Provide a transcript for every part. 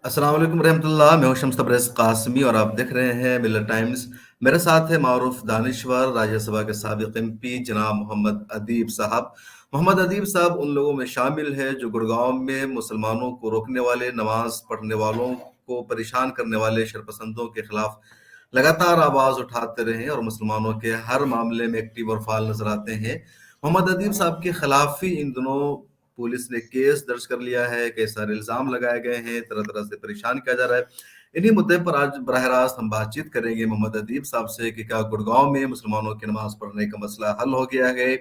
السلام علیکم ورحمۃ اللہ. میں ہوں شمس تبریز قاسمی اور آپ دیکھ رہے ہیں ملر ٹائمز. میرے ساتھ ہے معروف دانشور راجیہ سبھا کے سابق ایم پی جناب محمد ادیب صاحب. محمد ادیب صاحب ان لوگوں میں شامل ہیں جو گڑگاؤں میں مسلمانوں کو روکنے والے، نماز پڑھنے والوں کو پریشان کرنے والے شرپسندوں کے خلاف لگاتار آواز اٹھاتے رہے ہیں اور مسلمانوں کے ہر معاملے میں ایکٹیو اور فعال نظر آتے ہیں. محمد ادیب صاحب کے خلاف ہی ان دنوں پولیس نے کیس درج کر لیا ہے، کئی سارے الزام لگائے گئے ہیں، طرح طرح سے پریشان کیا جا رہا ہے. انہی مدعے پر آج براہ راست ہم بات چیت کریں گے محمد ادیب صاحب سے کہ کیا گڑگاؤں میں مسلمانوں کی نماز پڑھنے کا مسئلہ حل ہو گیا ہے،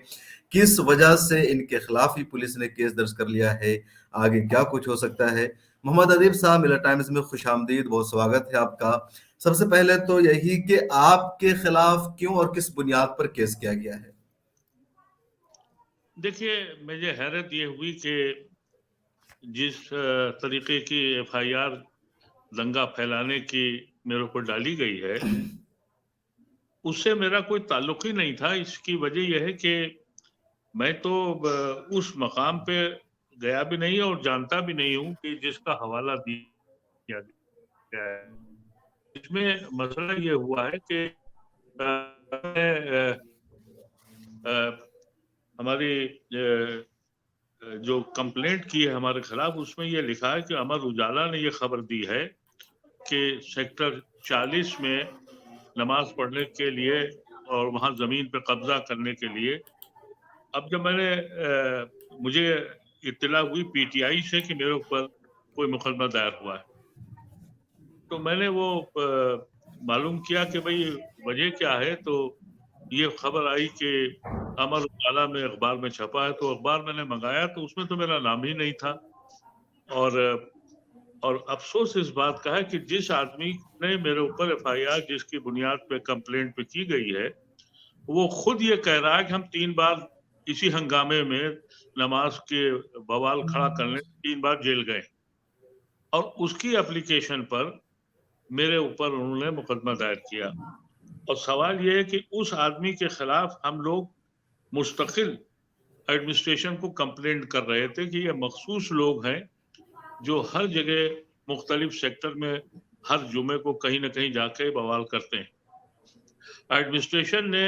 کس وجہ سے ان کے خلاف ہی پولیس نے کیس درج کر لیا ہے، آگے کیا کچھ ہو سکتا ہے. محمد ادیب صاحب ملر ٹائمز میں خوش آمدید، بہت سواگت ہے آپ کا. سب سے پہلے تو یہی کہ آپ کے خلاف کیوں اور کس بنیاد پر کیس کیا گیا ہے؟ دیکھیے، مجھے حیرت یہ ہوئی کہ جس طریقے کی ایف آئی آر دنگا پھیلانے کی میرے اوپر ڈالی گئی ہے اس سے میرا کوئی تعلق ہی نہیں تھا. اس کی وجہ یہ ہے کہ میں تو اس مقام پہ گیا بھی نہیں اور جانتا بھی نہیں ہوں کہ جس کا حوالہ دیا گیا ہے. اس میں مسئلہ یہ ہوا ہے کہ ہماری جو کمپلینٹ کی ہے ہمارے خلاف، اس میں یہ لکھا ہے کہ امر اجالا نے یہ خبر دی ہے کہ سیکٹر 40 میں نماز پڑھنے کے لیے اور وہاں زمین پہ قبضہ کرنے کے لیے، اب جب مجھے اطلاع ہوئی پی ٹی آئی سے کہ میرے اوپر کوئی مقدمہ دائر ہوا ہے، تو میں نے وہ معلوم کیا کہ بھئی وجہ کیا ہے. تو یہ خبر آئی کہ امر اجالا میں اخبار میں چھپا ہے. تو اخبار میں نے منگایا تو اس میں تو میرا نام ہی نہیں تھا. اور افسوس اس بات کا ہے کہ جس آدمی نے میرے اوپر ایف آئی آر جس کی بنیاد پہ کمپلینٹ پہ کی گئی ہے، وہ خود یہ کہہ رہا ہے کہ ہم 3 بار اسی ہنگامے میں نماز کے بوال کھڑا کرنے 3 بار جیل گئے، اور اس کی اپلیکیشن پر میرے اوپر انہوں نے مقدمہ دائر کیا. اور سوال یہ ہے کہ اس آدمی کے خلاف ہم لوگ مستقل ایڈمنسٹریشن کو کمپلینٹ کر رہے تھے کہ یہ مخصوص لوگ ہیں جو ہر جگہ مختلف سیکٹر میں ہر جمعے کو کہیں نہ کہیں جا کے بوال کرتے ہیں. ایڈمنسٹریشن نے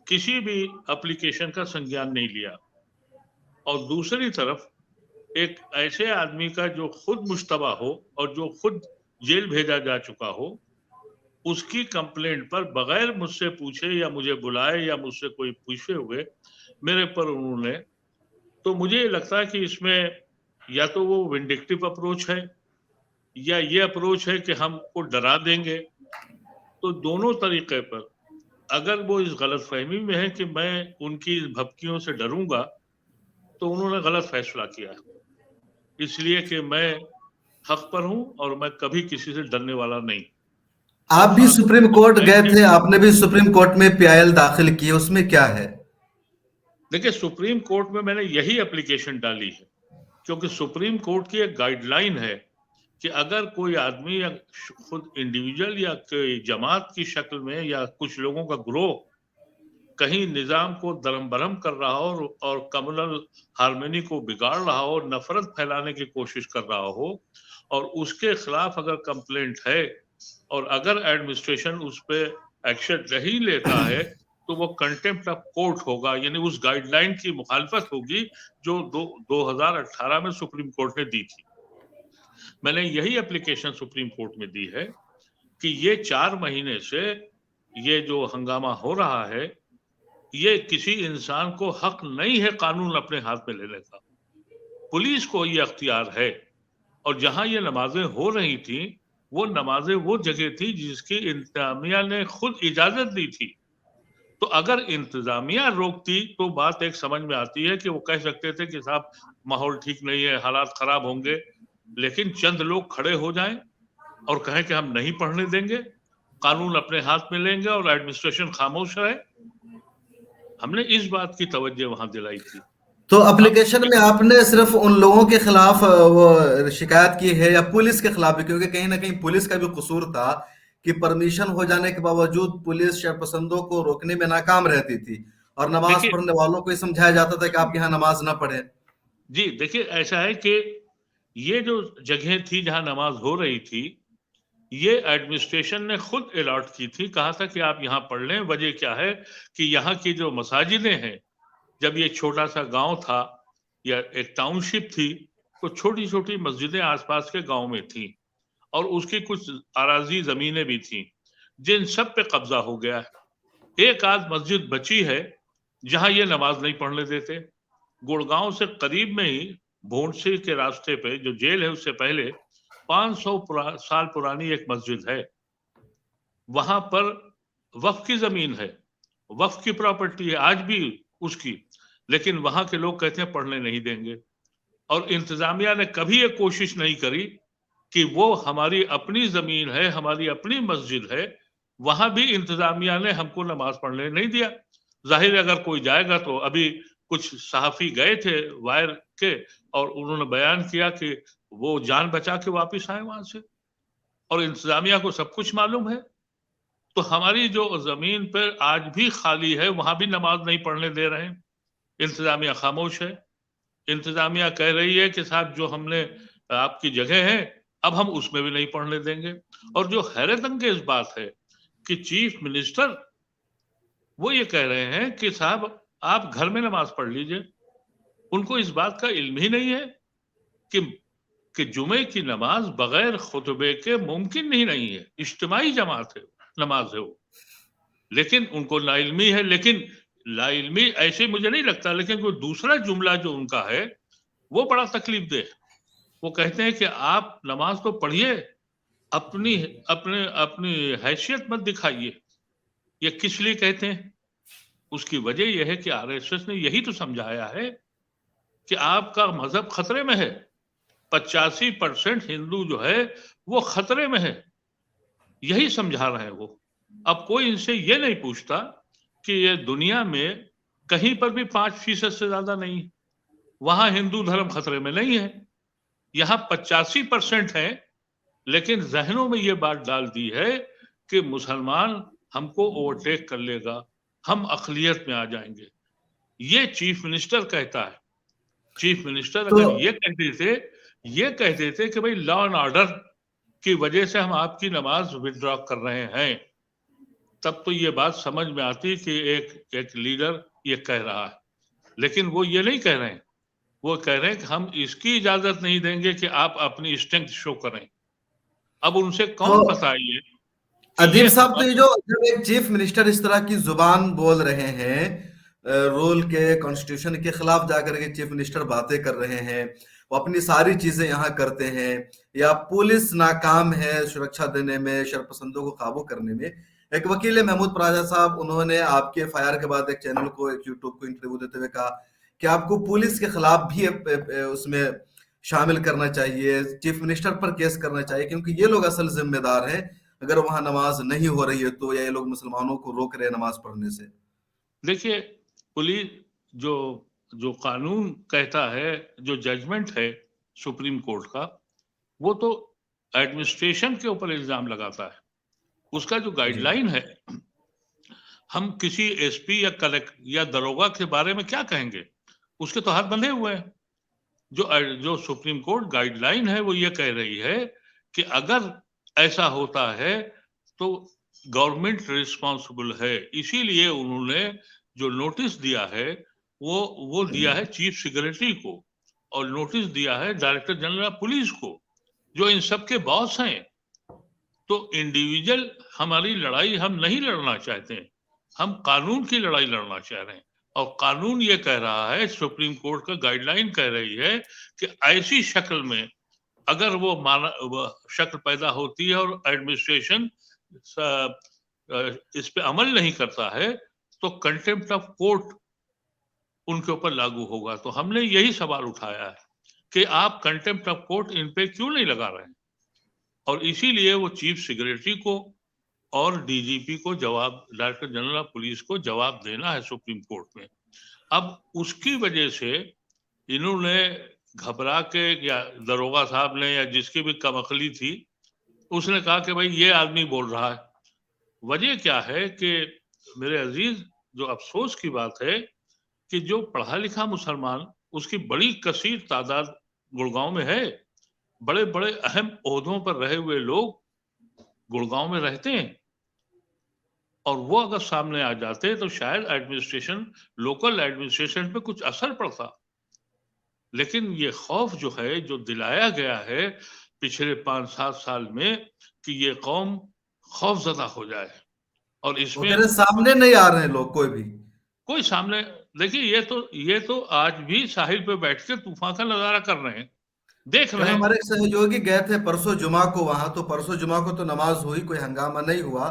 کسی بھی اپلیکیشن کا سنجان نہیں لیا، اور دوسری طرف ایک ایسے آدمی کا جو خود مشتبہ ہو اور جو خود جیل بھیجا جا چکا ہو، اس کی کمپلینٹ پر بغیر مجھ سے پوچھے یا مجھے بلائے یا مجھ سے کوئی پوچھے ہوئے میرے پر انہوں نے، تو مجھے لگتا ہے کہ اس میں یا تو وہ ونڈکٹیو اپروچ ہے یا یہ اپروچ ہے کہ ہم کو ڈرا دیں گے. تو دونوں طریقے پر اگر وہ اس غلط فہمی میں ہے کہ میں ان کی بھپکیوں سے ڈروں گا، تو انہوں نے غلط فیصلہ کیا، اس لیے کہ میں حق پر ہوں اور میں کبھی کسی سے ڈرنے والا نہیں. آپ بھی سپریم کورٹ گئے تھے، آپ نے بھی سپریم کورٹ میں پی آئی ایل داخل کی، اس میں کیا ہے؟ دیکھیں، سپریم کورٹ میں نے یہی اپلیکیشن ڈالی ہے کیونکہ سپریم کورٹ کی ایک گائیڈ لائن ہے کہ اگر کوئی آدمی یا خود انڈیویجل یا کوئی جماعت کی شکل میں یا کچھ لوگوں کا گروہ کہیں نظام کو درم برہم کر رہا ہو اور کمونل ہارمونی کو بگاڑ رہا ہو، نفرت پھیلانے کی کوشش کر رہا ہو، اور اس کے خلاف اگر کمپلینٹ ہے اور اگر ایڈمنسٹریشن اس پہ ایکشن نہیں لیتا ہے تو وہ کنٹمپٹ آف کورٹ ہوگا، یعنی اس گائیڈ لائن کی مخالفت ہوگی جو 2018 میں سپریم کورٹ نے دی تھی. میں نے یہی اپلیکیشن سپریم کورٹ میں دی ہے کہ یہ 4 مہینے سے یہ جو ہنگامہ ہو رہا ہے، یہ کسی انسان کو حق نہیں ہے قانون اپنے ہاتھ میں لینے کا. پولیس کو یہ اختیار ہے، اور جہاں یہ نمازیں ہو رہی تھیں وہ نمازیں وہ جگہ تھی جس کی انتظامیہ نے خود اجازت دی تھی. تو اگر انتظامیہ روکتی تو بات ایک سمجھ میں آتی ہے کہ وہ کہہ سکتے تھے کہ صاحب ماحول ٹھیک نہیں ہے، حالات خراب ہوں گے، لیکن چند لوگ کھڑے ہو جائیں اور کہیں کہ ہم نہیں پڑھنے دیں گے، قانون اپنے ہاتھ میں لیں گے اور ایڈمنسٹریشن خاموش رہے. ہم نے اس بات کی توجہ وہاں دلائی تھی. تو اپلیکیشن میں آپ نے صرف ان لوگوں کے خلاف وہ شکایت کی ہے یا پولیس کے خلاف بھی؟ کیونکہ کہیں نہ کہیں پولیس کا بھی قصور تھا کہ پرمیشن ہو جانے کے باوجود پولیس شرپسندوں کو روکنے میں ناکام رہتی تھی اور نماز پڑھنے والوں کو یہ سمجھایا جاتا تھا کہ آپ یہاں نماز نہ پڑھیں. جی دیکھیے، ایسا ہے کہ یہ جو جگہیں تھی جہاں نماز ہو رہی تھی یہ ایڈمنسٹریشن نے خود الاٹ کی تھی، کہا تھا کہ آپ یہاں پڑھ لیں. وجہ کیا ہے کہ یہاں کی جو مساجدیں ہیں، جب یہ چھوٹا سا گاؤں تھا یا ایک ٹاؤن شپ تھی تو چھوٹی چھوٹی مسجدیں آس پاس کے گاؤں میں تھیں اور اس کی کچھ اراضی زمینیں بھی تھیں جن سب پہ قبضہ ہو گیا ہے. ایک آدھ مسجد بچی ہے جہاں یہ نماز نہیں پڑھنے دیتے. گڑگاؤں سے قریب میں ہی بھونڈسی کے راستے پہ جو جیل ہے اس سے پہلے 500 سال پرانی ایک مسجد ہے. وہاں پر وقف کی زمین ہے، وقف کی پراپرٹی ہے آج بھی اس کی، لیکن وہاں کے لوگ کہتے ہیں پڑھنے نہیں دیں گے. اور انتظامیہ نے کبھی یہ کوشش نہیں کری کہ وہ ہماری اپنی زمین ہے، ہماری اپنی مسجد ہے، وہاں بھی انتظامیہ نے ہم کو نماز پڑھنے نہیں دیا. ظاہر ہے اگر کوئی جائے گا تو ابھی کچھ صحافی گئے تھے وائر کے اور انہوں نے بیان کیا کہ وہ جان بچا کے واپس آئے وہاں سے، اور انتظامیہ کو سب کچھ معلوم ہے. تو ہماری جو زمین پر آج بھی خالی ہے وہاں بھی نماز نہیں پڑھنے دے رہے ہیں. انتظامیہ خاموش ہے. انتظامیہ کہہ رہی ہے کہ صاحب جو ہم نے آپ کی جگہ ہے اب ہم اس میں بھی نہیں پڑھنے دیں گے. اور جو حیرت انگیز بات ہے کہ چیف منسٹر وہ یہ کہہ رہے ہیں کہ صاحب آپ گھر میں نماز پڑھ لیجئے. ان کو اس بات کا علم ہی نہیں ہے کہ جمعے کی نماز بغیر خطبے کے ممکن نہیں ہے. اجتماعی جماعت ہے، نماز ہے وہ. لیکن ان کو لا علمی ہے. لیکن لا علمی ایسے مجھے نہیں لگتا، لیکن کوئی دوسرا جملہ جو ان کا ہے وہ بڑا تکلیف دہ. وہ کہتے ہیں کہ آپ نماز تو پڑھیے، اپنی حیثیت مت دکھائیے. یہ کس لیے کہتے ہیں؟ اس کی وجہ یہ ہے کہ RSS نے یہی تو سمجھایا ہے کہ آپ کا مذہب خطرے میں ہے. 85% ہندو جو ہے وہ خطرے میں ہے، یہی سمجھا رہے ہیں وہ. اب کوئی ان سے یہ نہیں پوچھتا کہ یہ دنیا میں کہیں پر بھی 5% سے زیادہ نہیں، وہاں ہندو دھرم خطرے میں نہیں ہے. یہاں 85% ہیں، لیکن ذہنوں میں یہ بات ڈال دی ہے کہ مسلمان ہم کو اوورٹیک کر لے گا، ہم اقلیت میں آ جائیں گے. یہ چیف منسٹر کہتا ہے. چیف منسٹر اگر یہ کہہ دیتے کہ بھئی لا اینڈ آرڈر کی وجہ سے ہم آپ کی نماز وڈرا کر رہے ہیں، تب تو یہ بات سمجھ میں آتی کہ ایک لیڈر یہ کہہ رہا ہے. لیکن وہ یہ نہیں کہہ رہے ہیں. وہ کہہ رہے ہیں کہ ہم اس کی اجازت نہیں دیں گے کہ آپ اپنی اسٹرینتھ شو کریں. اب ان سے کون بتائیے کہ ادیب یہ صاحب، تو یہ جو جب ایک چیف منسٹر اس طرح کی زبان بول رہے ہیں، رول کے کانسٹیٹیوشن کے خلاف جا کر کے چیف منسٹر باتیں کر رہے ہیں، وہ اپنی ساری چیزیں یہاں کرتے ہیں، یا پولیس ناکام ہے سرکشا دینے میں، شرپسندوں کو قابو کرنے میں. ایک وکیل محمود پراجا صاحب، انہوں نے آپ کے فائر کے بعد ایک چینل کو، ایک یوٹیوب کو انٹرویو دیتے ہوئے کہا کہ آپ کو پولیس کے خلاف بھی اس میں شامل کرنا چاہیے، چیف منسٹر پر کیس کرنا چاہیے، کیونکہ یہ لوگ اصل ذمہ دار ہیں اگر وہاں نماز نہیں ہو رہی ہے تو، یا یہ لوگ مسلمانوں کو روک رہے ہیں نماز پڑھنے سے. دیکھیے، پولیس جو قانون کہتا ہے، جو ججمنٹ ہے سپریم کورٹ کا، وہ تو ایڈمنسٹریشن کے اوپر الزام لگاتا ہے. اس کا جو گائیڈ لائن ہے، ہم کسی ایس پی یا دروگا کے بارے میں کیا کہیں گے؟ اس کے تو ہاتھ بندھے ہوئے ہیں. جو سپریم کورٹ گائیڈ لائن ہے وہ یہ کہہ رہی ہے کہ اگر ایسا ہوتا ہے تو گورنمنٹ ریسپانسبل ہے. اسی لیے انہوں نے جو نوٹس دیا ہے وہ دیا ہے چیف سیکرٹری کو، اور نوٹس دیا ہے ڈائریکٹر جنرل پولیس کو، جو ان سب کے باس ہیں. تو انڈیویجل ہماری لڑائی ہم نہیں لڑنا چاہتے ہیں، ہم قانون کی لڑائی لڑنا چاہ رہے ہیں. اور قانون یہ کہہ رہا ہے، سپریم کورٹ کا گائیڈ لائن کہہ رہی ہے کہ ایسی شکل میں اگر وہ شکل پیدا ہوتی ہے اور ایڈمنسٹریشن اس پہ عمل نہیں کرتا ہے تو کنٹمپٹ آف کورٹ ان کے اوپر لاگو ہوگا. تو ہم نے یہی سوال اٹھایا ہے کہ آپ کنٹمپٹ آف کورٹ ان پہ کیوں نہیں لگا رہے ہیں. اور اسی لیے وہ چیف سیکرٹری کو اور DGP کو ڈائریکٹر جنرل پولیس کو جواب دینا ہے سپریم کورٹ میں. اب اس کی وجہ سے انہوں نے گھبرا کے، یا دروگا صاحب نے، یا جس کی بھی کم عقلی تھی، اس نے کہا کہ بھائی یہ آدمی بول رہا ہے. وجہ کیا ہے کہ میرے عزیز، جو افسوس کی بات ہے کہ جو پڑھا لکھا مسلمان، اس کی بڑی کثیر تعداد گڑگاؤں میں ہے، बड़े बड़े अहम ओहदों पर रहे हुए लोग गुड़गांव में रहते हैं, और वो अगर सामने आ जाते तो शायद एडमिनिस्ट्रेशन, लोकल एडमिनिस्ट्रेशन पे कुछ असर पड़ता। लेकिन ये खौफ जो है, जो दिलाया गया है पिछले 5-7 साल में कि ये कौम खौफजदा हो जाए, और वो इसमें तेरे सामने नहीं आ रहे हैं लोग कोई भी। कोई सामने, देखिए ये तो आज भी साहिल पे बैठ के तूफान का नजारा कर रहे हैं, देख कल रहे हैं। हमारे एक सहयोगी गए थे परसों जुमा को वहां, तो परसों जुमा को तो नमाज हुई, कोई हंगामा नहीं हुआ।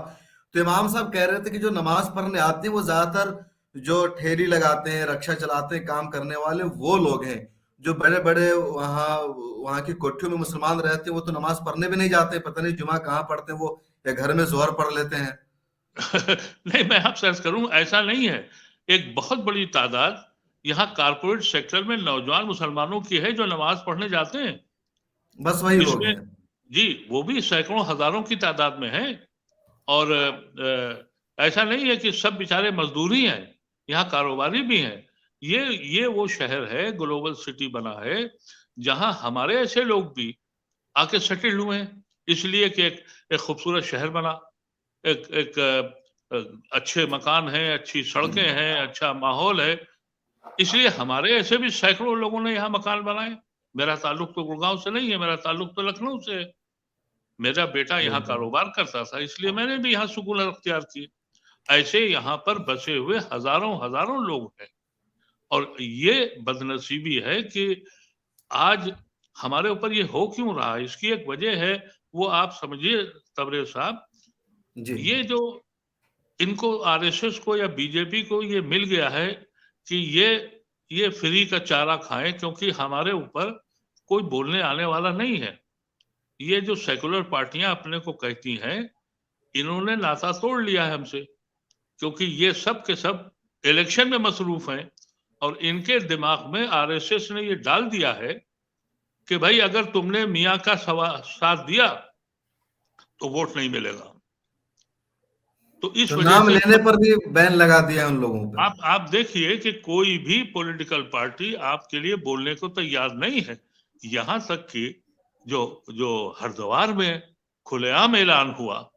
तो इमाम साहब कह रहे थे कि जो नमाज पढ़ने आते हैं वो ज्यादातर जो ठेली लगाते हैं, रक्षा चलाते हैं, काम करने वाले वो लोग हैं। जो बड़े बड़े वहाँ वहाँ की कोठियों में मुसलमान रहते हैं वो तो नमाज पढ़ने भी नहीं जाते, पता नहीं जुमा कहाँ पढ़ते हैं वो, या घर में जोहर पढ़ लेते हैं। नहीं, मैं आपसे अर्ज करूं, ऐसा नहीं है। एक बहुत बड़ी तादाद यहाँ कारपोरेट सेक्टर में नौजवान मुसलमानों की है जो नमाज पढ़ने जाते हैं। बस वही लोग इसमें हैं। जी, वो भी सैकड़ों हजारों की तादाद में है। और ऐसा नहीं है कि सब बेचारे मजदूर ही हैं, यहाँ कारोबारी भी हैं। ये वो शहर है, ग्लोबल सिटी बना है, जहां हमारे ऐसे लोग भी आके सेटल हुए हैं, इसलिए कि एक खूबसूरत शहर बना, एक एक अच्छे मकान हैं, अच्छी सड़कें हैं, अच्छा माहौल है, इसलिए हमारे ऐसे भी सैकड़ों लोगों ने यहाँ मकान बनाए। मेरा ताल्लुक तो गुड़गांव से नहीं है, मेरा ताल्लुक तो लखनऊ से है। मेरा बेटा यहाँ बिल्कुल। कारोबार करता था, इसलिए मैंने भी यहाँ सुकून अख्तियार की। ऐसे यहाँ पर बसे हुए हजारों हजारों लोग हैं, और ये बदनसीबी है कि आज हमारे ऊपर ये हो क्यों रहा है। इसकी एक वजह है, वो आप समझिए तबरेज साहब, जी। ये जो इनको आरएसएस को या बीजेपी को ये मिल गया है कि ये फ्री का चारा खाएं, क्योंकि हमारे ऊपर कोई बोलने आने वाला नहीं है। ये जो सेकुलर पार्टियां अपने को कहती हैं, इन्होंने नाता तोड़ लिया है हमसे, क्योंकि ये सब के सब इलेक्शन में मसरूफ हैं, और इनके दिमाग में आरएसएस ने ये डाल दिया है कि भाई अगर तुमने मियाँ का साथ दिया तो वोट नहीं मिलेगा। तो इस तो वजह नाम से लेने पर भी बैन लगा दिया है उन लोगों पे। आप देखिए कि कोई भी पॉलिटिकल पार्टी आपके लिए बोलने को तैयार नहीं है। यहां तक कि जो जो हरिद्वार में खुलेआम ऐलान हुआ, उस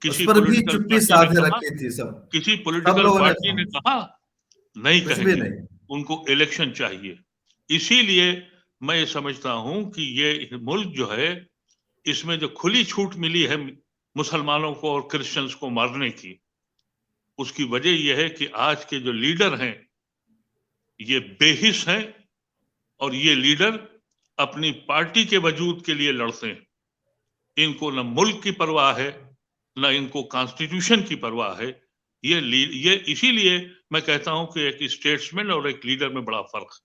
किसी पर भी पॉलिटिकल चुप्पी पार्टी ने साधे कहा, रखी थी सब। किसी सब पॉलिटिकल लोगों ने पार्टी ने कहा नहीं कुछ भी कहेंगे, नहीं। उनको इलेक्शन चाहिए। इसीलिए मैं ये समझता हूं कि ये मुल्क जो है, इसमें जो खुली छूट मिली है मुसलमानों को और क्रिश्चियंस को मारने की, उसकी वजह यह है कि आज के जो लीडर हैं ये बेहिस हैं, और ये लीडर अपनी पार्टी के वजूद के लिए लड़ते हैं। इनको न मुल्क की परवाह है, न इनको कॉन्स्टिट्यूशन की परवाह है। ये इसीलिए मैं कहता हूं कि एक स्टेट्समैन और एक लीडर में बड़ा फर्क है।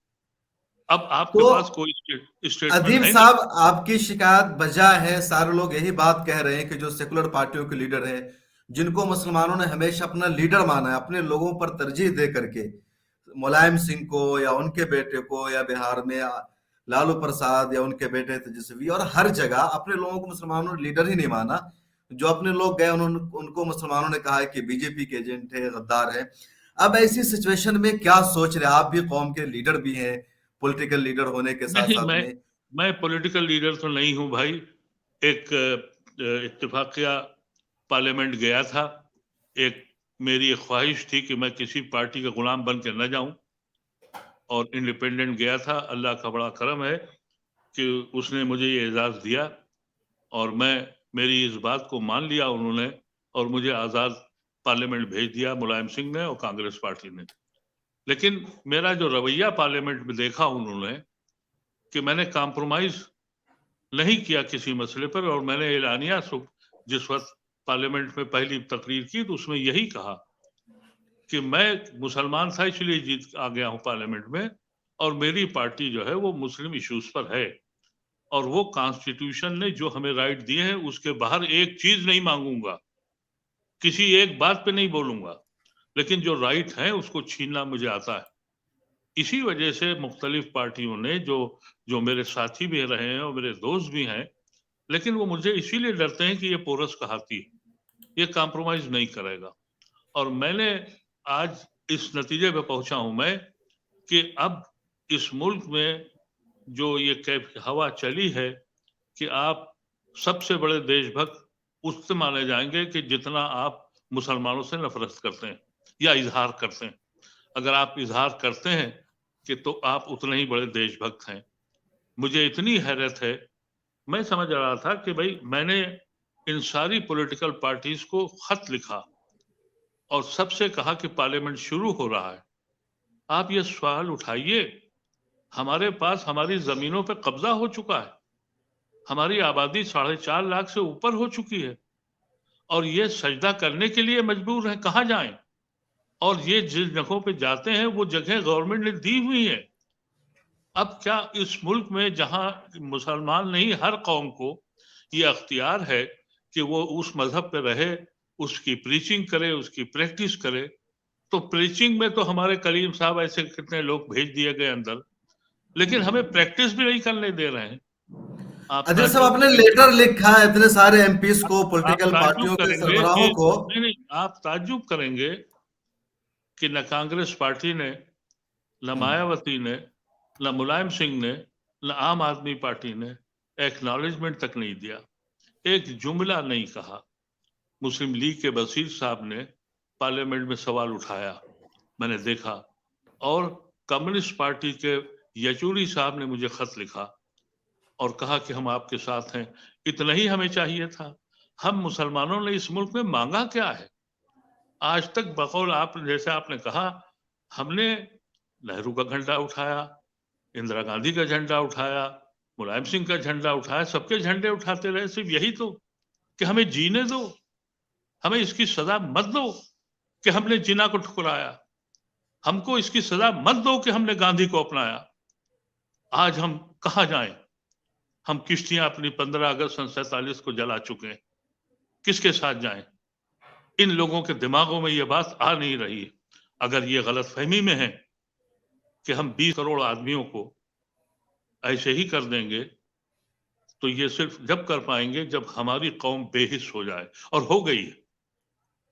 अब आपके तो पास कोई स्टेट्समैन अदीब है नहीं। साहब, आपकी शिकायत बजा है। सारे लोग यही बात कह रहे हैं कि जो सेकुलर पार्टियों के लीडर हैं, जिनको मुसलमानों ने हमेशा अपना लीडर माना है, अपने लोगों पर तरजीह दे करके, मुलायम सिंह को या उनके बेटे को, या बिहार में लालू प्रसाद या उनके बेटे तेजस्वी, और हर जगह अपने लोगों को मुसलमानों ने लीडर ही नहीं माना। जो अपने लोग गए उन्होंने उनको मुसलमानों ने कहा है कि बीजेपी के एजेंट है, गद्दार है। अब ऐसी सिचुएशन में क्या सोच रहे हैं? आप भी कौम के लीडर भी हैं, पॉलिटिकल लीडर होने के साथ नहीं, साथ मैं में। मैं पॉलिटिकल लीडर तो नहीं हूं भाई। एक इत्तेफाकिया पार्लियामेंट गया था। एक मेरी एक ख्वाहिश थी कि मैं किसी पार्टी का गुलाम बन के न जाऊं, और इंडिपेंडेंट गया था। अल्लाह का बड़ा करम है कि उसने मुझे ये एजाज दिया, और मैं मेरी इस बात को मान लिया उन्होंने, और मुझे आज़ाद पार्लियामेंट भेज दिया मुलायम सिंह ने और कांग्रेस पार्टी ने। लेकिन मेरा जो रवैया पार्लियामेंट में देखा उन्होंने, कि मैंने कॉम्प्रोमाइज नहीं किया किसी मसले पर, और मैंने एलानिया जिस वक्त पार्लियामेंट में पहली तकरीर की तो उसमें यही कहा कि मैं मुसलमान था इसलिए जीत आ गया हूं पार्लियामेंट में, और मेरी पार्टी जो है वो मुस्लिम इश्यूज पर है, और वो कॉन्स्टिट्यूशन ने जो हमें राइट दिए हैं उसके बाहर एक चीज नहीं मांगूंगा, किसी एक बात पे नहीं बोलूंगा, लेकिन जो राइट है उसको छीनना मुझे आता है। इसी वजह से मुख्तलिफ पार्टियों ने जो जो मेरे साथी भी रहे हैं और मेरे दोस्त भी हैं, लेकिन वो मुझे इसीलिए डरते हैं कि ये पोरस का हाथी है, ये कॉम्प्रोमाइज नहीं करेगा। और मैंने आज इस नतीजे पे पहुंचा हूं मैं कि अब इस मुल्क में जो ये हवा चली है कि आप सबसे बड़े देशभक्त उससे माने जाएंगे कि जितना आप मुसलमानों से नफरत करते हैं या इजहार करते हैं। अगर आप इजहार करते हैं कि तो आप उतने ही बड़े देशभक्त हैं। मुझे इतनी हैरत है, मैं समझ रहा था कि भाई मैंने इन सारी पॉलिटिकल पार्टीज को खत लिखा और सबसे कहा कि पार्लियामेंट शुरू हो रहा है, आप ये सवाल उठाइए, हमारे पास हमारी जमीनों पर कब्जा हो चुका है, हमारी आबादी 4.5 लाख से ऊपर हो चुकी है और ये सजदा करने के लिए मजबूर है, कहाँ जाएं? और ये जिस जगहों पे जाते हैं वो जगह गवर्नमेंट ने दी हुई है। अब क्या इस मुल्क में जहां मुसलमान नहीं हर कौम को ये अख्तियार है कि वो उस मजहब पे रहे, उसकी प्रीचिंग करे, उसकी प्रैक्टिस करे, तो प्रीचिंग में तो हमारे कलीम साहब ऐसे कितने लोग भेज दिए गए अंदर, लेकिन हमें प्रैक्टिस भी नहीं करने दे रहे हैं। आप अदिल साहब, ताज्जुब आपने करेंगे, लेटर लिखा है इतने सारे एमपीस को, आप पॉलिटिकल ताज्जुब पार्टियों के करेंगे कि सरबराहों को। नहीं नहीं, आप ताज्जुब करेंगे कि न कांग्रेस पार्टी ने, न मायावती ने, न मुलायम सिंह ने, न आम आदमी पार्टी ने एक्नॉलेजमेंट तक नहीं दिया, एक जुमला नहीं कहा। मुस्लिम लीग के बशीर साहब ने पार्लियामेंट में सवाल उठाया, मैंने देखा, और कम्युनिस्ट पार्टी के यचूरी साहब ने मुझे खत लिखा और कहा कि हम आपके साथ हैं। इतना ही हमें चाहिए था। हम मुसलमानों ने इस मुल्क में मांगा क्या है? आज तक बकौल आप जैसे आपने कहा, हमने नेहरू का झंडा उठाया, इंदिरा गांधी का झंडा उठाया, मुलायम सिंह का झंडा उठाया, सबके झंडे उठाते रहे, सिर्फ यही तो कि हमें जीने दो, हमें इसकी सजा मत दो कि हमने जिना को ठुकराया, हमको इसकी सजा मत दो कि हमने गांधी को अपनाया। आज हम कहाँ जाएं? हम किश्तियां अपनी 15 अगस्त सन 47 को जला चुके हैं, किसके साथ जाएं? इन लोगों के दिमागों में ये बात आ नहीं रही है। अगर ये गलत फहमी में है कि हम 20 करोड़ आदमियों को ऐसे ही कर देंगे, तो ये सिर्फ जब कर पाएंगे जब हमारी कौम बेहिस हो जाए, और हो गई है।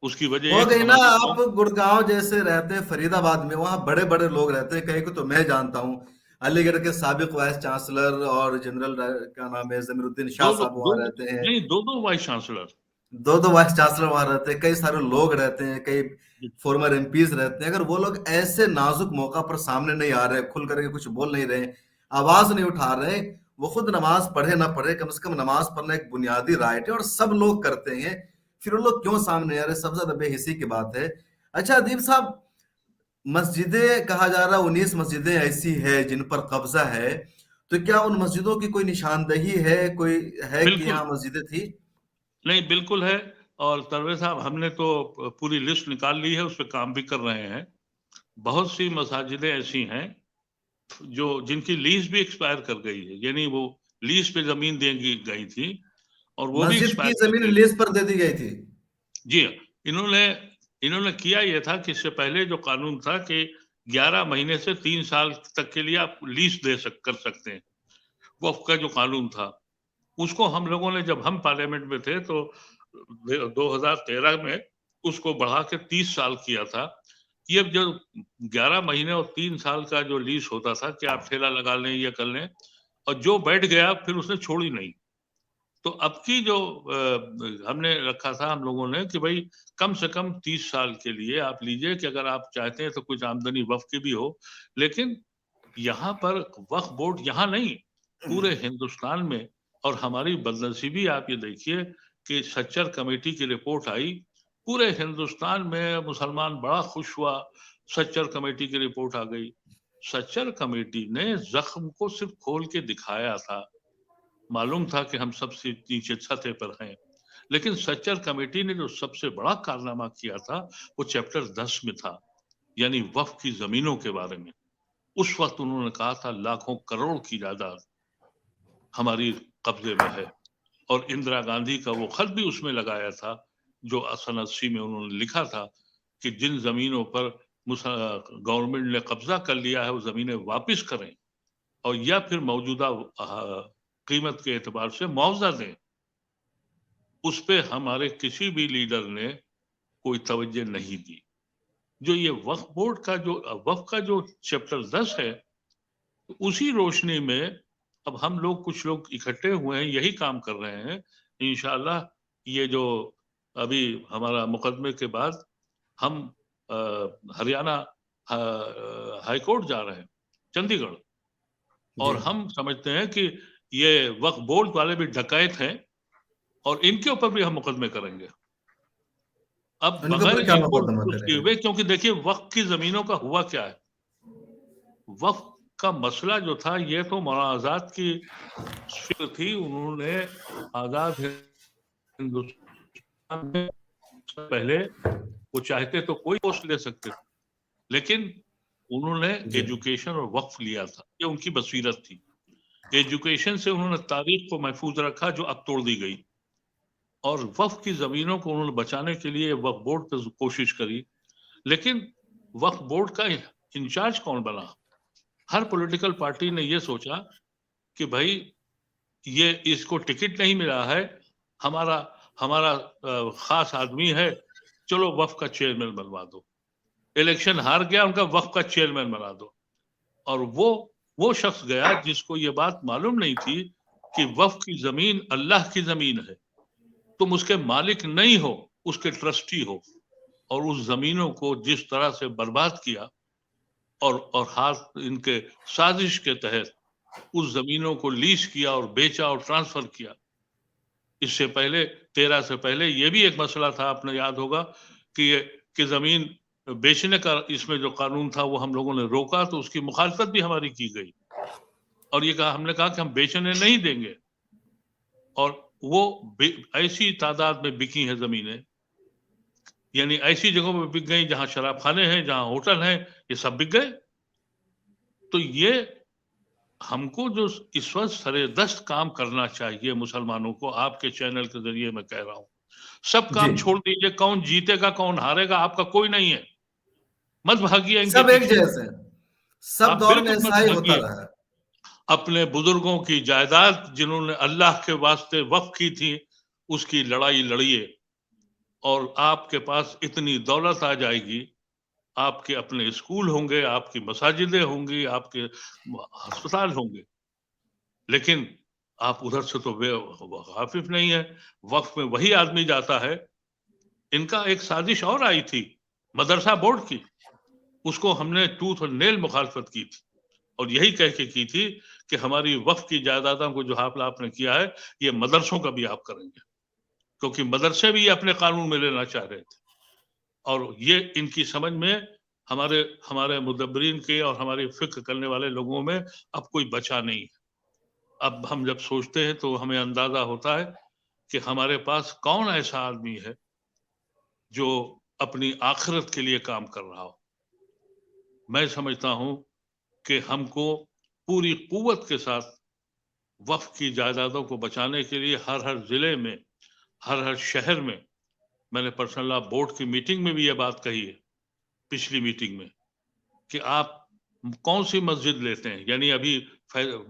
उसकी वजह हो एक गई ना। हमारी आप कौम, गुड़गांव जैसे रहते हैं, फरीदाबाद में, वहाँ बड़े बड़े लोग रहते हैं, कहीं को तो मैं जानता हूँ। अलीगढ़ के साबिक वाइस चांसलर और जनरल क्या नाम है, जमीरुद्दीन शाह दो दो साहब दो वहाँ रहते हैं। नहीं, दो वाइस चांसलर। दो दो वाइस चांसलर वहाँ रहते हैं, कई सारे लोग रहते हैं, कई फॉर्मर एमपीज रहते हैं। अगर वो लोग ऐसे नाजुक मौका पर सामने नहीं आ रहे, खुल करके कुछ बोल नहीं रहे, आवाज नहीं उठा रहे, वो खुद नमाज पढ़े ना पढ़े, कम से कम नमाज पढ़ना एक बुनियादी राइट है और सब लोग करते हैं, फिर वो लोग क्यों सामने आ रहे? सबसे ज्यादा बेहिसी की बात है। अच्छा अदीब साहब, मस्जिदें कहा जा रहा है 19 मस्जिदें ऐसी है जिन पर कब्जा है, तो क्या उन मस्जिदों की कोई निशानदही है, कोई है कि बिल्कुल यहाँ मस्जिदें थी? नहीं, बिल्कुल है। और तनवीर साहब, हमने तो पूरी लिस्ट निकाल ली है, उस पर काम भी कर रहे हैं। बहुत सी मसाजिदें ऐसी हैं जो जिनकी लीज भी एक्सपायर कर गई है, यानी वो लीज पे जमीन दी गई थी और वो भी मस्जिद एक्सपायर की कर जमीन गई। लीज पर दे दी गई थी। जी हाँ, इन्होंने इन्होंने किया ये था कि इससे पहले जो कानून था कि 11 महीने से 3 साल तक के लिए आप लीज कर सकते हैं, वक्फ का जो कानून था, उसको हम लोगों ने, जब हम पार्लियामेंट में थे तो 2013 में उसको बढ़ा के 30 साल किया था। ये जो 11 महीने और 3 साल का जो लीज होता था कि आप ठेला लगा लें या कर लें, और जो बैठ गया फिर उसने छोड़ी नहीं। तो अब की जो हमने रखा था हम लोगों ने कि भाई कम से कम 30 साल के लिए आप लीजिए, कि अगर आप चाहते हैं तो कुछ आमदनी वक्फ की भी हो। लेकिन यहाँ पर वक्फ बोर्ड यहाँ नहीं, पूरे हिंदुस्तान में, और हमारी बदनसीबी आप ये देखिए कि सच्चर कमेटी की रिपोर्ट आई, पूरे हिंदुस्तान में मुसलमान बड़ा खुश हुआ, सच्चर कमेटी की रिपोर्ट आ गई। सच्चर कमेटी ने जख्म को सिर्फ खोल के दिखाया था, मालूम था कि हम सबसे नीचे सतह पर हैं, लेकिन सच्चर कमेटी ने जो सबसे बड़ा कारनामा किया था वो चैप्टर 10 में था, यानी वक्फ की जमीनों के बारे में। उस वक्त उन्होंने कहा था लाखों करोड़ की जायदाद हमारी कब्जे में है, और इंदिरा गांधी का वो खत भी उसमें लगाया था जो सन 80 में उन्होंने लिखा था कि जिन जमीनों पर गवर्नमेंट ने कब्जा कर लिया है वो जमीनें वापस करें, और या फिर मौजूदा कीमत के एतबार से मुआवजा दें। उस पे हमारे किसी भी लीडर ने कोई तवज्जो नहीं दी। जो ये वक्फ बोर्ड का जो वक्फ का जो चैप्टर 10 है, उसी रोशनी में اب ہم لوگ کچھ لوگ اکٹھے ہوئے ہیں, یہی کام کر رہے ہیں. انشاءاللہ یہ جو ابھی ہمارا مقدمے کے بعد ہم ہریانہ ہائی کورٹ جا رہے ہیں, چندی گڑھ, اور ہم سمجھتے ہیں کہ یہ وقف بورڈ والے بھی ڈکیت ہیں اور ان کے اوپر بھی ہم مقدمے کریں گے. اب ان کے بغیر اوپر کیا ان کو مقدمہ کچھ کریں کیے گے؟ ہوئے, کیونکہ دیکھیے وقف کی زمینوں کا ہوا کیا ہے. وقف کا مسئلہ جو تھا یہ تو مولانا آزاد کی فکر تھی. انہوں نے آزاد ہندوستان میں پہلے وہ چاہتے تو کوئی پوسٹ لے سکتے تھے, لیکن انہوں نے ایجوکیشن اور وقف لیا تھا. یہ ان کی بصیرت تھی. ایجوکیشن سے انہوں نے تاریخ کو محفوظ رکھا جو اب توڑ دی گئی, اور وقف کی زمینوں کو انہوں نے بچانے کے لیے وقف بورڈ پہ کوشش کری. لیکن وقف بورڈ کا انچارج کون بنا؟ ہر پولیٹیکل پارٹی نے یہ سوچا کہ بھائی یہ اس کو ٹکٹ نہیں ملا ہے, ہمارا خاص آدمی ہے, چلو وقف کا چیئرمین بنوا دو. الیکشن ہار گیا, ان کا وقف کا چیئرمین بنا دو. اور وہ شخص گیا جس کو یہ بات معلوم نہیں تھی کہ وقف کی زمین اللہ کی زمین ہے. تم اس کے مالک نہیں ہو, اس کے ٹرسٹی ہو. اور اس زمینوں کو جس طرح سے برباد کیا اور ہاتھ ان کے سازش کے تحت اس زمینوں کو لیز کیا اور بیچا اور ٹرانسفر کیا. اس سے پہلے 13 سے پہلے یہ بھی ایک مسئلہ تھا, آپ نے یاد ہوگا کہ زمین بیچنے کا اس میں جو قانون تھا وہ ہم لوگوں نے روکا, تو اس کی مخالفت بھی ہماری کی گئی اور یہ کہا, ہم نے کہا کہ ہم بیچنے نہیں دیں گے. اور وہ ایسی تعداد میں بکی ہیں زمینیں, یعنی ایسی جگہوں پہ بک گئی جہاں شراب خانے ہیں, جہاں ہوٹل ہیں, یہ سب بک گئے. تو یہ ہم کو جو اس وقت سرے دست کام کرنا چاہیے مسلمانوں کو, آپ کے چینل کے ذریعے میں کہہ رہا ہوں, سب کام چھوڑ دیجئے. کون جیتے گا کون ہارے گا آپ کا کوئی نہیں ہے, مت بھاگیے ان کے سب ایک پیچھے. جیسے ہیں, سب آپ دور میں بالکل ایسا مت ہی ہوتا بھاگیے. رہا ہے. اپنے بزرگوں کی جائیداد جنہوں نے اللہ کے واسطے وقف کی تھی, اس کی لڑائی لڑیے, اور آپ کے پاس اتنی دولت آ جائے گی. آپ کے اپنے اسکول ہوں گے, آپ کی مساجدیں ہوں گی, آپ کے ہسپتال ہوں گے, لیکن آپ ادھر سے تو واقف نہیں ہے. وقف میں وہی آدمی جاتا ہے. ان کا ایک سازش اور آئی تھی مدرسہ بورڈ کی, اس کو ہم نے ٹوتھ اور نیل مخالفت کی تھی, اور یہی کہہ کے کی تھی کہ ہماری وقف کی جائیدادوں کو جو حاصل آپ نے کیا ہے یہ مدرسوں کا بھی آپ کریں گے, کیونکہ مدرسے بھی اپنے قانون میں لینا چاہ رہے تھے. اور یہ ان کی سمجھ میں ہمارے مدبرین کے اور ہماری فکر کرنے والے لوگوں میں اب کوئی بچا نہیں ہے. اب ہم جب سوچتے ہیں تو ہمیں اندازہ ہوتا ہے کہ ہمارے پاس کون ایسا آدمی ہے جو اپنی آخرت کے لیے کام کر رہا ہو. میں سمجھتا ہوں کہ ہم کو پوری قوت کے ساتھ وقف کی جائیدادوں کو بچانے کے لیے ہر ضلع میں, ہر شہر میں نے پرسنل لا بورڈ کی میٹنگ میں بھی یہ بات کہی ہے, پچھلی میٹنگ میں, کہ آپ کون سی مسجد لیتے ہیں. یعنی ابھی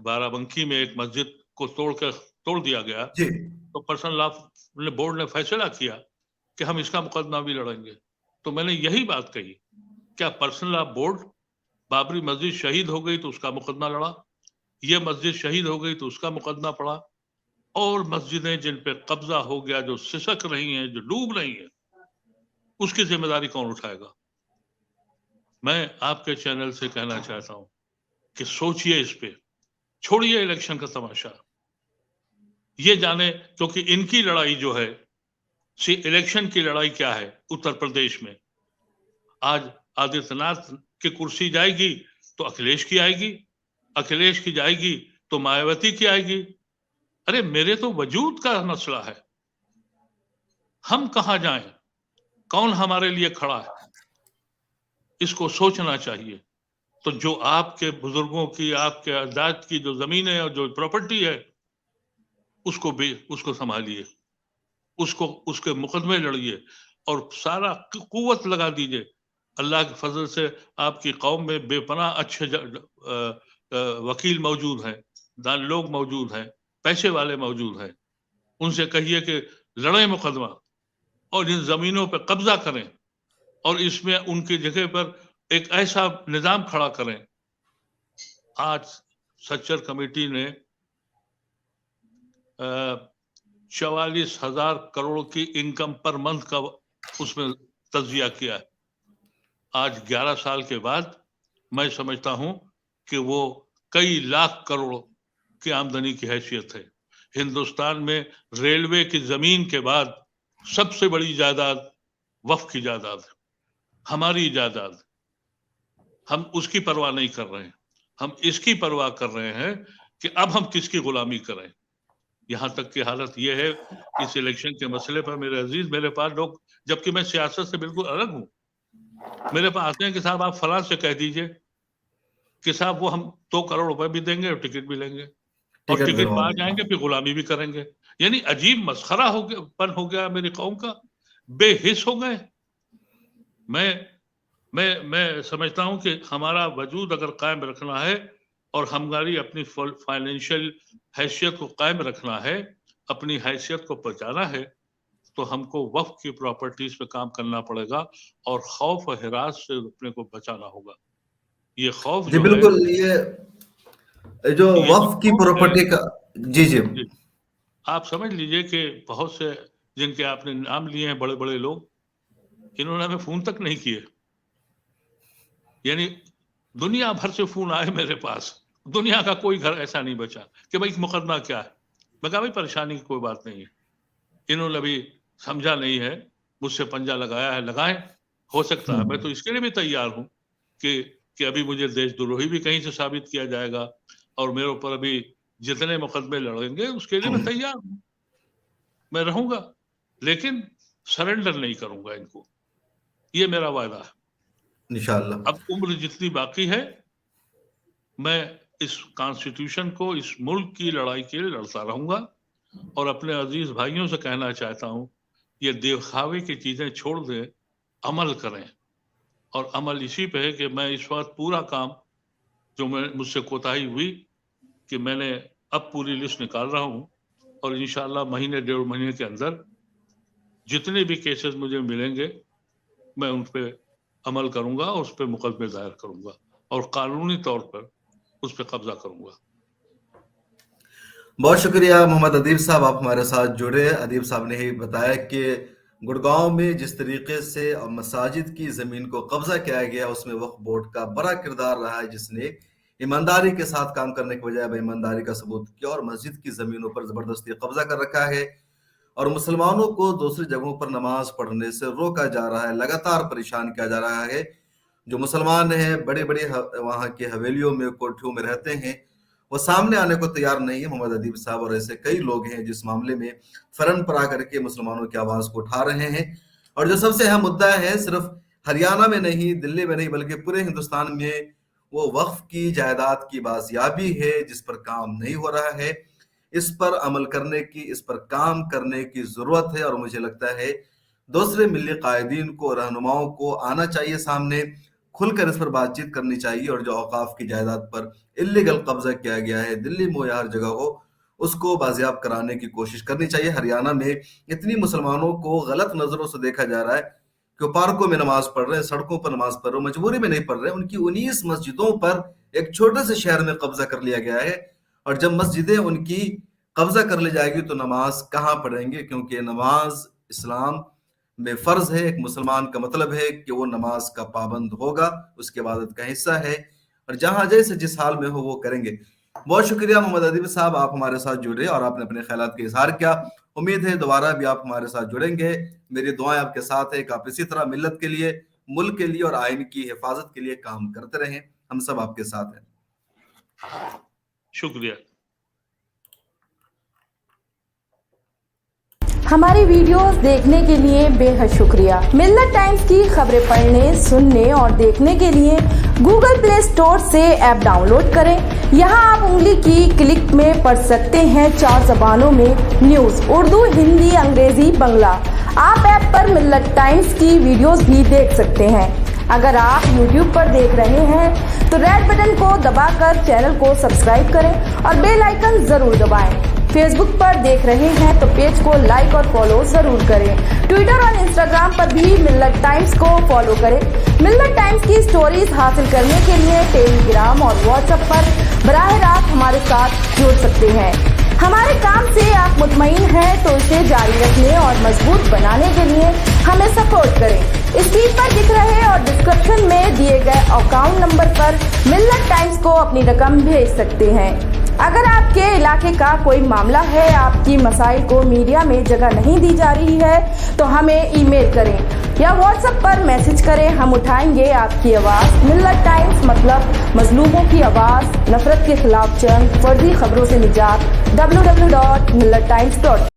بارہ بنکی میں ایک مسجد کو توڑ دیا گیا, تو پرسنل لا بورڈ نے فیصلہ کیا کہ ہم اس کا مقدمہ بھی لڑیں گے. تو میں نے یہی بات کہی, کیا پرسنل لا بورڈ بابری مسجد شہید ہو گئی تو اس کا مقدمہ لڑا, یہ مسجد شہید ہو گئی تو اس کا مقدمہ پڑا, اور مسجدیں جن پہ قبضہ ہو گیا, جو سسک رہی ہیں, جو ڈوب رہی ہیں, اس کی ذمہ داری کون اٹھائے گا؟ میں آپ کے چینل سے کہنا چاہتا ہوں کہ سوچئے اس پہ, چھوڑیے الیکشن کا تماشا. یہ جانے, کیونکہ ان کی لڑائی جو ہے, الیکشن کی لڑائی کیا ہے اتر پردیش میں, آج آدتیہ ناتھ کی کرسی جائے گی تو اکھلیش کی آئے گی, اکھلیش کی جائے گی تو مایاوتی کی آئے گی. ارے میرے تو وجود کا مسئلہ ہے, ہم کہاں جائیں, کون ہمارے لیے کھڑا ہے, اس کو سوچنا چاہیے. تو جو آپ کے بزرگوں کی, آپ کے اجداد کی جو زمینیں اور جو پراپرٹی ہے, اس کو سنبھالیے, اس کے مقدمے لڑیے, اور سارا قوت لگا دیجئے. اللہ کے فضل سے آپ کی قوم میں بے پناہ اچھے وکیل موجود ہیں, لوگ موجود ہیں, پیسے والے موجود ہیں. ان سے کہیے کہ لڑیں مقدمہ اور ان زمینوں پہ قبضہ کریں, اور اس میں ان کی جگہ پر ایک ایسا نظام کھڑا کریں. آج سچر کمیٹی نے 44,000 करोड़ की इनकम पर मंथ का उसमें तज्जिया किया है। आज 11 साल के बाद मैं समझता हूं कि वो कई लाख करोड़ की आमदनी की हैसियत है। हिंदुस्तान में रेलवे की जमीन के बाद सबसे बड़ी जायदाद वक्फ की जायदाद है, हमारी जायदाद। हम उसकी परवाह नहीं कर रहे हैं, हम इसकी परवाह कर रहे हैं कि अब हम किसकी गुलामी करें। यहां तक की हालत यह है इस इलेक्शन के मसले पर मेरे अजीज, मेरे पास लोग, जबकि मैं सियासत से बिल्कुल अलग हूं, मेरे पास आते हैं कि साहब आप फलां से कह दीजिए कि साहब वो हम 2 करोड़ रुपए भी देंगे और टिकट भी लेंगे, और टिकट पा जाएंगे फिर गुलामी भी करेंगे। यानी अजीब मस्खरा हो गया मेरी कौम का, बेहिस हो गए। मैं समझता हूं कि हमारा वजूद अगर कायम रखना है और हमारी अपनी फाइनेंशियल हैसियत को कायम रखना है, अपनी हैसियत को बचाना है, तो हमको वक्फ की प्रॉपर्टीज पे काम करना पड़ेगा और खौफ और हिरास से अपने को बचाना होगा। ये खौफ जी बिल्कुल, ये जो वक्फ की प्रॉपर्टी का, जी जी आप समझ लीजिए कि बहुत से जिनके आपने नाम लिए हैं, बड़े बड़े लोग, इन्होंने हमें फोन तक नहीं किए। यानी दुनिया भर से फोन आए मेरे पास, दुनिया का कोई घर ऐसा नहीं बचा कि भाई मुकदमा क्या है। मैं कहा भाई परेशानी की कोई बात नहीं है, इन्होंने अभी समझा नहीं है, मुझसे पंजा लगाया है, लगाएं, हो सकता है। मैं तो इसके लिए भी तैयार हूं कि अभी मुझे देशद्रोही भी कहीं से साबित किया जाएगा और मेरे ऊपर अभी जितने मुकदमे लड़ेंगे उसके लिए मैं तैयार हूं, मैं रहूंगा, लेकिन सरेंडर नहीं करूंगा इनको, ये मेरा वायदा है इंशाअल्लाह। अब उम्र जितनी बाकी है, मैं इस कॉन्स्टिट्यूशन को, इस मुल्क की लड़ाई के लिए लड़ता रहूंगा और अपने अजीज भाइयों से कहना चाहता हूं, ये दिखावे की चीजें छोड़ दें, अमल करें। और अमल इसी पे है कि मैं इस वक्त पूरा काम जो मुझसे कोताही हुई कि मैंने अब पूरी लिस्ट निकाल रहा हूं और इंशाअल्लाह महीने 1.5 महीने के अंदर जितने भी केसेस मुझे मिलेंगे मैं उन पे अमल करूंगा और उस पर मुकदमे दायर करूंगा और कानूनी तौर पर उस पर कब्जा करूंगा। बहुत शुक्रिया मोहम्मद अदीब साहब, आप हमारे साथ जुड़े। अदीब साहब ने ही बताया कि गुड़गांव में जिस तरीके से मसाजिद की जमीन को कब्जा किया गया, उसमें वक्फ बोर्ड का बड़ा किरदार रहा है, जिसने ईमानदारी के साथ काम करने के बजाय बेईमानदारी का सबूत किया और मस्जिद की जमीनों पर जबरदस्ती कब्जा कर रखा है और मुसलमानों को दूसरी जगहों पर नमाज पढ़ने से रोका जा रहा है, लगातार परेशान किया जा रहा है। जो मुसलमान हैं, बड़े बड़े वहाँ की हवेलियों में, कोठियों में रहते हैं, वो सामने आने को तैयार नहीं है। मोहम्मद अदीब साहब और ऐसे कई लोग हैं जिस मामले में फरन पर आकर के मुसलमानों की आवाज को उठा रहे हैं। और जो सबसे अहम मुद्दा है, सिर्फ हरियाणा में नहीं, दिल्ली में नहीं, बल्कि पूरे हिंदुस्तान में वो वक्फ की जायदाद की बाजियाबी है जिस पर काम नहीं हो रहा है। इस पर अमल करने की, इस पर काम करने की जरूरत है और मुझे लगता है दूसरे मिली कायदीन को, रहनुमाओं को आना चाहिए सामने, खुलकर इस पर बातचीत करनी चाहिए और जो औकाफ की जायदाद पर इल्लीगल कब्जा किया गया है, दिल्ली में या हर जगह हो, उसको बाजियाब कराने की कोशिश करनी चाहिए। हरियाणा में इतनी मुसलमानों को गलत नजरों से देखा जा रहा है कि पार्कों में नमाज पढ़ रहे हैं, सड़कों पर नमाज पढ़ रहे हैं, मजबूरी में नहीं पढ़ रहे हैं। उनकी 19 मस्जिदों पर एक छोटे से शहर में कब्जा कर लिया गया है और जब मस्जिदें उनकी कब्जा कर ली जाएगी तो नमाज कहाँ पढ़ेंगे, क्योंकि नमाज इस्लाम में फर्ज है। एक मुसलमान का मतलब है कि वो नमाज का पाबंद होगा, उसकी इबादत का हिस्सा है और जहां जैसे जिस हाल में हो वो करेंगे। बहुत शुक्रिया मोहम्मद अदीब साहब, आप हमारे साथ जुड़े और आपने अपने ख्यालात का इजहार किया। उम्मीद है दोबारा भी आप हमारे साथ जुड़ेंगे। मेरी दुआएं आपके साथ है कि आप इसी तरह मिल्लत के लिए, मुल्क के लिए और आइन की हिफाजत के लिए काम करते रहें। हम सब आपके साथ हैं। शुक्रिया। हमारी वीडियोस देखने के लिए बेहद शुक्रिया। मिल्लत टाइम्स की खबरें पढ़ने, सुनने और देखने के लिए गूगल प्ले स्टोर से ऐप डाउनलोड करें। यहां आप उंगली की क्लिक में पढ़ सकते हैं 4 जबानों में न्यूज, उर्दू, हिंदी, अंग्रेजी, बांग्ला। आप ऐप पर मिल्लत टाइम्स की वीडियोस भी देख सकते हैं। अगर आप YouTube पर देख रहे हैं तो रेड बटन को दबाकर चैनल को सब्सक्राइब करें और बेल आइकन जरूर दबाएं। फेसबुक पर देख रहे हैं तो पेज को लाइक और फॉलो जरूर करें। ट्विटर और इंस्टाग्राम पर भी मिल्लत टाइम्स को फॉलो करें। मिल्लत टाइम्स की स्टोरीज हासिल करने के लिए टेलीग्राम और व्हाट्सएप पर बराह रास्त हमारे साथ जुड़ सकते हैं। हमारे काम से आप मुतमईन हैं तो इसे जारी रखने और मजबूत बनाने के लिए हमें सपोर्ट करें। स्क्रीन पर दिख रहे और डिस्क्रिप्शन में दिए गए अकाउंट नंबर पर मिल्लत टाइम्स को अपनी रकम भेज सकते हैं। अगर आपके इलाके का कोई मामला है, आपकी मसाइल को मीडिया में जगह नहीं दी जा रही है, तो हमें ईमेल करें या व्हाट्सएप पर मैसेज करें, हम उठाएंगे आपकी आवाज़। मिल्लत टाइम्स मतलब मजलूमों की आवाज़, नफरत के खिलाफ जंग, फर्जी खबरों से निजात। www.millattimes.com